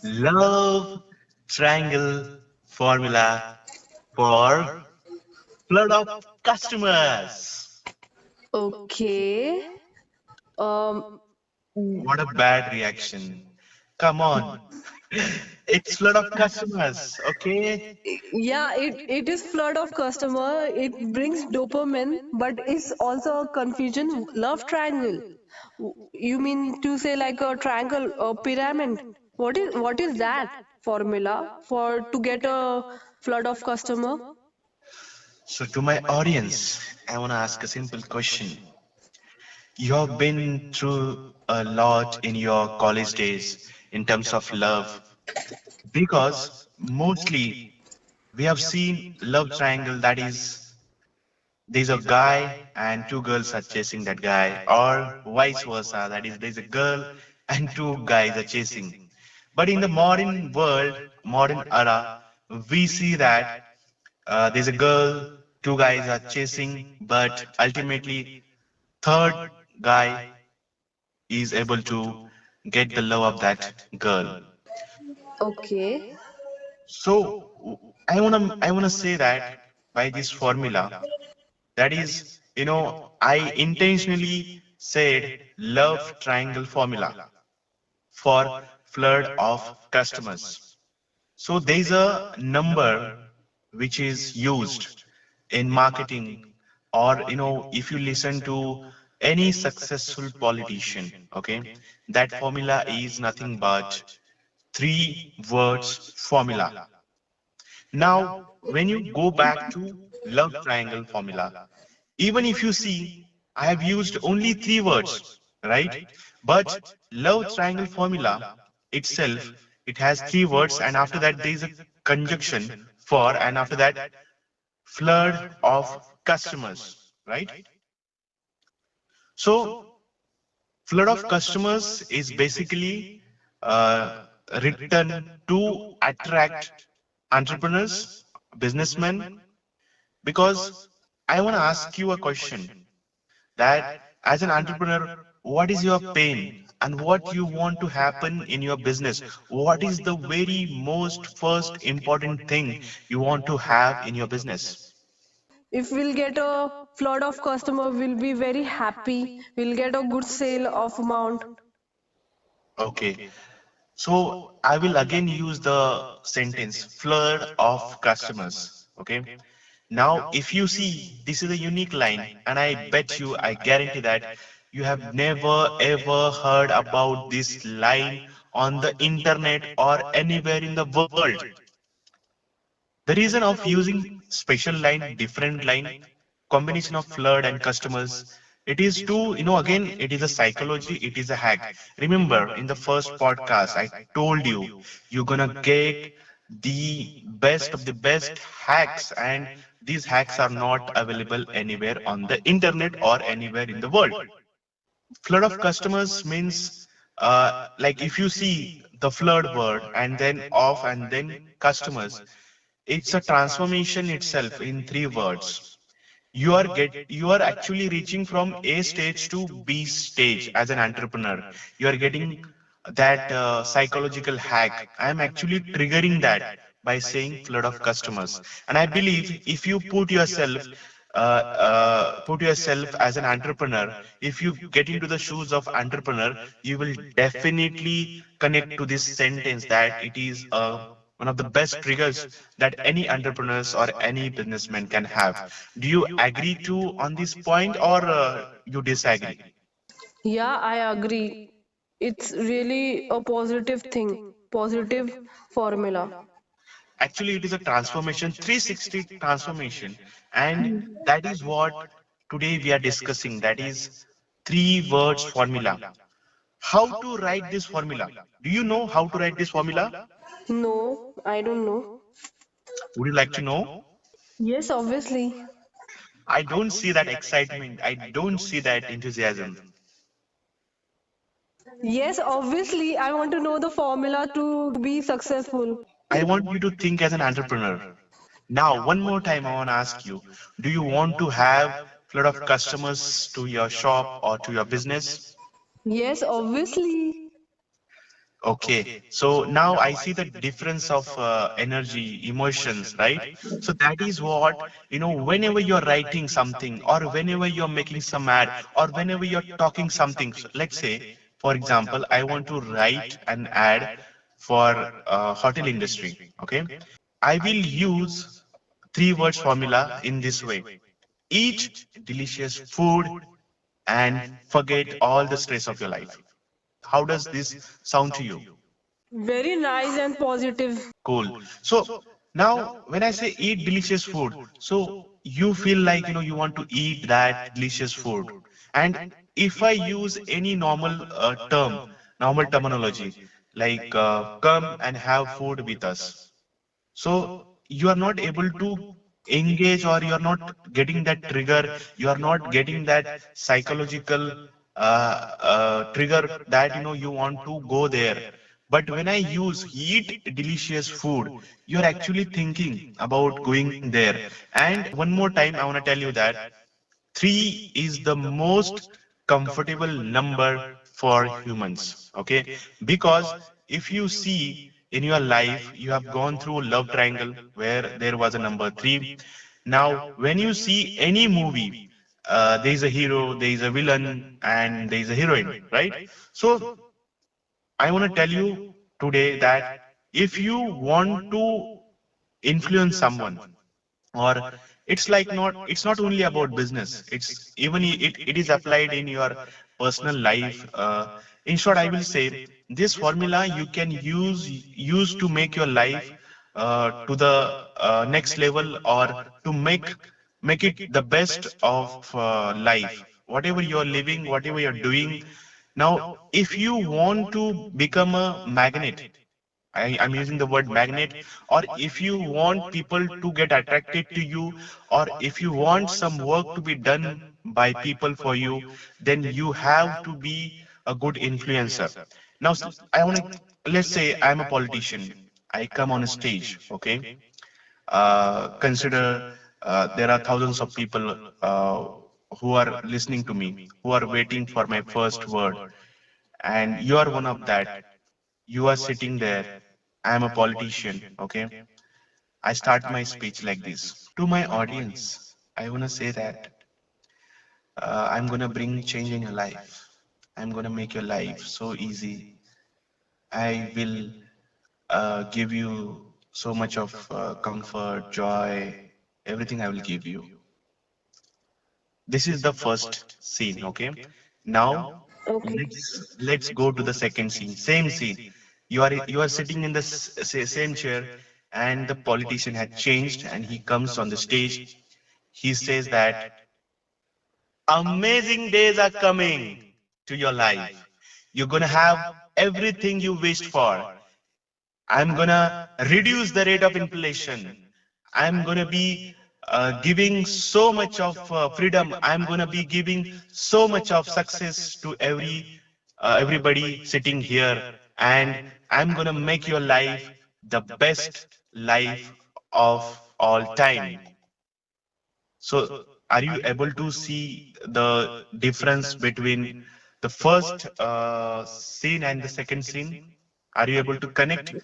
Love triangle formula for flood of customers. Okay. Um, What a bad reaction. Come on. It's flood of customers, okay? yeah, it is flood of customer. It brings dopamine, but it's also a confusion. Love triangle. You mean to say like a triangle or pyramid? What is that formula for to get a flood of customer? So, to my audience, I want to ask a simple question. You have been through a lot in your college days in terms of love because mostly we have seen love triangle, that is there's a guy and two girls are chasing that guy, or vice versa, that is there's a girl and two guys are chasing. But in the modern world, modern era, we see that there's a girl, two guys are chasing, but ultimately third guy is able to get the love of that girl. Okay. So I wanna say that by this formula, that is, I intentionally said love triangle formula for flood of customers. So there is a number which is used in marketing, or if you listen to any successful politician, okay, that formula is nothing but three words formula. Now, when you go back to love triangle formula, even if you see, I have used only three words, right? But love triangle formula itself, it has three words, and after that there is a conjunction for, and after that flood of customers, right? So flood of customers is basically uh, written to attract entrepreneurs, businessmen, because I want to ask you a question, that as an entrepreneur, what is your pain and what you want to happen in your business? What is the very most first important thing you want to have in your business? If we'll get a flood of customer, we'll be very happy. We'll get a good sale of amount. Okay, so I will again use the sentence flood of customers. Okay, now if you see, this is a unique line, and I bet you, I guarantee that you have never ever heard about this line on the internet or anywhere in the world. The reason of using special line, different line, combination of flood and customers, it is to, again, it is a psychology, it is a hack. Remember, in the first podcast, I told you, you're gonna get the best of the best hacks, and these hacks are not available anywhere on the internet or anywhere in the world. Flood of customers means, like if you see the flood word and then of and then customers, it's a transformation itself in three words. You are actually reaching from A stage to B stage as an entrepreneur. You are getting that psychological hack. I am actually triggering that by saying flood of customers. And I believe if you put yourself as an entrepreneur, if you get into the shoes of entrepreneur, you will definitely connect to this sentence, that it is one of the best triggers that any entrepreneurs or any businessman can have. Do you agree to on this point, or you disagree? Yeah, I agree. It's really a positive thing, positive formula. Actually, it is a transformation, 360 transformation, and that is what today we are discussing. That is three words formula. How to write this formula? Do you know how to write this formula? No, I don't know. Would you like to know? Yes, obviously. I don't see that excitement. I don't see that enthusiasm. Yes, obviously. I want to know the formula to be successful. I want you to think as an entrepreneur. Now, one more time, I want to ask you, do you want to have flood of customers to your shop or to your business? Yes, obviously. Okay, so now I see the difference of energy, emotions, right? So that is what, whenever you're writing something or whenever you're making some ad or whenever you're talking something, so let's say, for example, I want to write an ad for hotel industry. Okay, I will use three words formula in this way. Eat delicious food and forget all the stress of your life. How does this sound to you? Very nice and positive. Cool. So now when I say eat delicious food, so you feel like you want to eat that delicious food. And if I use any normal normal terminology, like come and have food with us, so you are not able to engage, or you are not getting that trigger, you are not getting that psychological trigger that you want to go there. But when I use eat delicious food, you're actually thinking about going there. And one more time I want to tell you that 3 is the most comfortable number for humans. Okay, because if you see in your life, you have gone through love triangle where there was a number 3. Now when you see any movie, there is a hero, there is a villain, and there is a heroine, right? So I want to tell you today that if you want to influence someone, or it's not only about business, it's even it is applied in your personal life. In short, I will say this formula you can use to make your life to the next level, or to make it the best of life, whatever you're living, whatever you're doing. Now if you want to become a magnet, I'm using the word magnet, or if you want people to get attracted to you, or if you want some work to be done by people for you, then you have to be a good influencer. Now, I want to, let's say I'm a politician. I come on a stage, okay? Consider there are thousands of people who are listening to me, who are waiting for my first word, and you are one of that. You are sitting there. I am a politician. Okay. I start my speech like this. To my audience, I want to say that I'm going to bring change in your life. I'm going to make your life so easy. I will give you so much of comfort, joy, everything I will give you. This is the first scene. Okay. Now Okay. let's go to the second scene. Same scene. You are sitting in the same chair, and the politician had changed, and he comes on the stage. He says that amazing days are coming to your life. You're gonna have everything you wished for. I'm gonna reduce the rate of inflation. I'm gonna be giving so much of freedom. I'm gonna be giving so much of success to everybody sitting here, and I'm gonna make your life the best life of all time. So, are you able to see the difference between the first scene and the second scene? Are you able to connect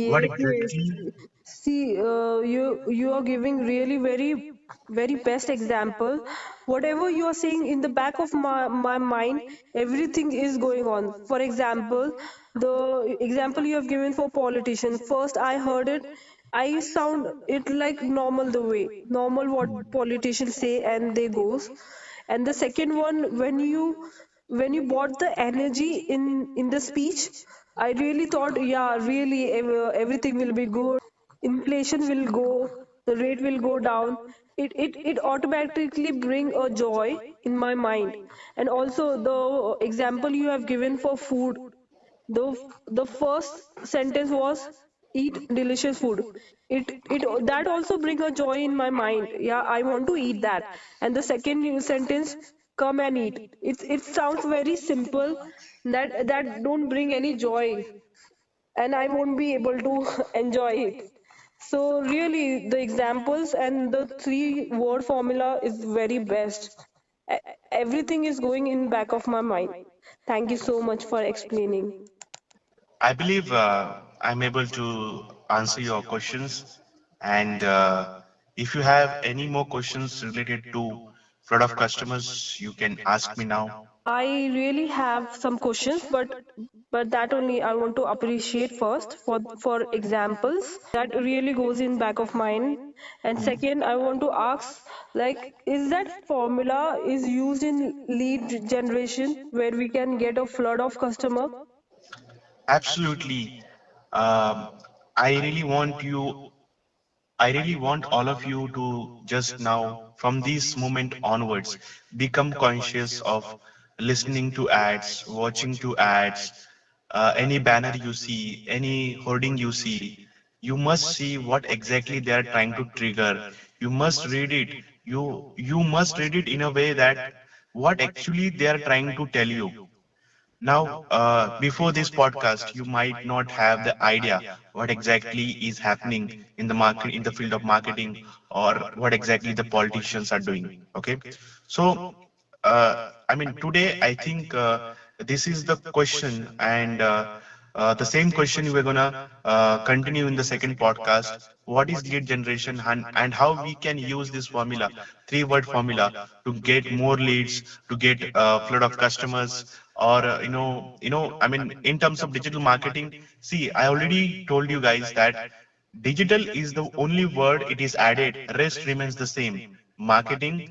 what Yes, yes. exactly? See, you are giving really very best example. Whatever you are saying in the back of my mind, everything is going on. For example, the example you have given for politician. First, I heard it. I sound it like normal the way normal what politicians say and they goes. And the second one, when you bought the energy in the speech, I really thought, yeah, really everything will be good, inflation will go, the rate will go down. It automatically bring a joy in my mind. And also the example you have given for food, the first sentence was eat delicious food. It that also bring a joy in my mind. Yeah, I want to eat that. And the second sentence, come and eat. It sounds very simple, that don't bring any joy, and I won't be able to enjoy it. So really the examples and the three word formula is very best. E- Everything is going in back of my mind. Thank you so much for explaining. I believe I'm able to answer your questions. And if you have any more questions related to flood of customers, you can ask me now. I really have some questions, but that only I want to appreciate first for examples that really goes in back of mind. And second, I want to ask, like, is that formula is used in lead generation where we can get a flood of customer? Absolutely. Um, I really want you I really want all of you to just now, from this moment onwards, become conscious of listening to ads, watching to ads, any banner you see, any hoarding you see. You must see what exactly they are trying to trigger. You must read it. You must read it in a way that what actually they are trying to tell you. Now, before this podcast, you might not have the idea what exactly is happening in the market, in the field of marketing, or what exactly the politicians are doing. Okay, so I mean, today I think this is the question, and the same question we're gonna continue in the second podcast. What is lead generation, and how we can use this formula, three-word formula, to get more leads, to get a flood of customers, or I mean, in terms of digital marketing. See, I already told you guys that digital is the only word it is added. Rest remains the same. Marketing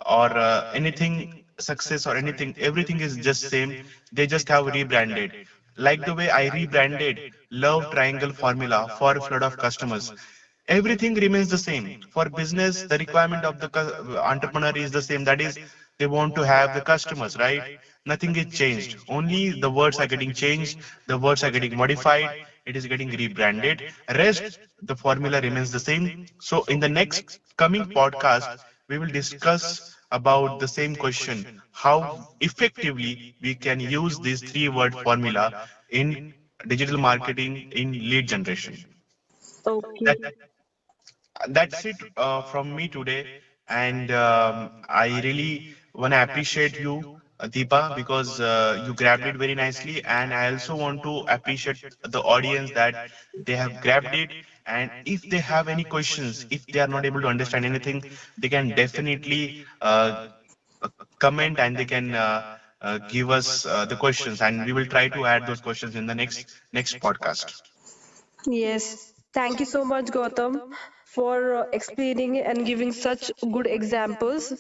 or anything, success or anything, everything is just same. They just have rebranded. Like the way I rebranded Love Triangle Formula for a flood of customers. Everything remains the same. For business, the requirement of the entrepreneur is the same. That is, they want to have the customers, right? Nothing is changed. Only the words are getting changed. The words are getting modified. It is getting rebranded. Rest, the formula remains the same. So in the next coming podcast, we will discuss about the same question: how effectively we can use this three-word formula in digital marketing in lead generation. Okay. That's it from me today. And I really want to appreciate you, Deepa, because you grabbed it very nicely. And I also want to appreciate the audience that they have grabbed it. And if they have any questions, if they are not able to understand anything, they can definitely comment, and they can give us the questions, and we will try to add those questions in the next podcast. Yes. Thank you so much, Gautam, for explaining and giving such good examples.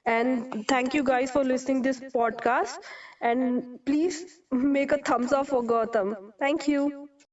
And thank you guys for listening this podcast. And please make a thumbs up for Gautam. Thank you.